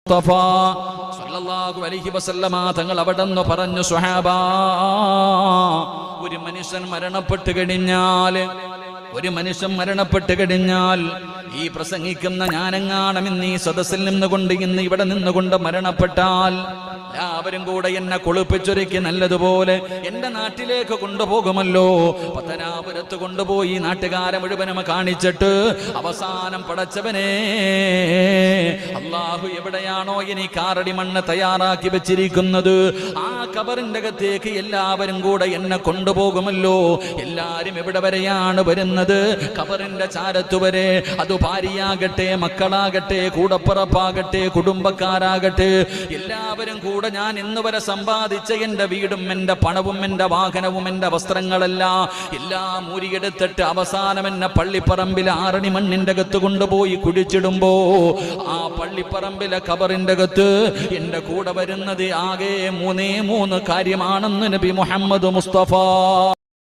മുസ്തഫ സല്ലല്ലാഹു അലൈഹി വസല്ലമ തങ്ങൾ അവിടെന്ന് പറഞ്ഞു, സ്വഹാബാ, ഒരു മനുഷ്യൻ മരണപ്പെട്ട് കഴിഞ്ഞാൽ ഈ പ്രസംഗിക്കുന്ന ഞാനെങ്ങാണം ഇന്ന് ഈ സദസ്സിൽ നിന്നുകൊണ്ട് ഇന്ന് ഇവിടെ നിന്നുകൊണ്ട് മരണപ്പെട്ടാൽ എല്ലാവരും കൂടെ എന്നെ കുളിപ്പിച്ചൊരുക്കി നല്ലതുപോലെ എന്റെ നാട്ടിലേക്ക് കൊണ്ടുപോകുമല്ലോ. പത്തനാപുരത്ത് കൊണ്ടുപോയി നാട്ടുകാരെ മുഴുവനും കാണിച്ചിട്ട് അവസാനം പടച്ചവനെ, അള്ളാഹു എവിടെയാണോ ഇനി കാറടി മണ്ണ് തയ്യാറാക്കി വെച്ചിരിക്കുന്നത് ആ ഖബറിന്റെ അകത്തേക്ക് എല്ലാവരും കൂടെ എന്നെ കൊണ്ടുപോകുമല്ലോ. എല്ലാരും എവിടെ വരെയാണ് വരുന്നത്? ഖബറിന്റെ ചാരത്തു വരെ. അത് ഭാര്യയാകട്ടെ, മക്കളാകട്ടെ, കൂടപ്പുറപ്പാകട്ടെ, കുടുംബക്കാരാകട്ടെ, എല്ലാവരും കൂടെ ഞാൻ ഇന്ന് വരെ സമ്പാദിച്ച എന്റെ വീടും എന്റെ പണവും എന്റെ വാഹനവും എന്റെ വസ്ത്രങ്ങളെല്ലാം എല്ലാം ഊരിയെടുത്തിട്ട് അവസാനം എന്നെ പള്ളിപ്പറമ്പിലെ ആറണി മണ്ണിന്റെ അകത്ത് കൊണ്ടുപോയി കുഴിച്ചിടുമ്പോ ആ പള്ളിപ്പറമ്പിലെ ഖബറിന്റെ അകത്ത് എന്റെ കൂടെ വരുന്നത് ആകെ മൂന്നേ മൂന്ന് കാര്യമാണെന്ന് നബി മുഹമ്മദ് മുസ്തഫ.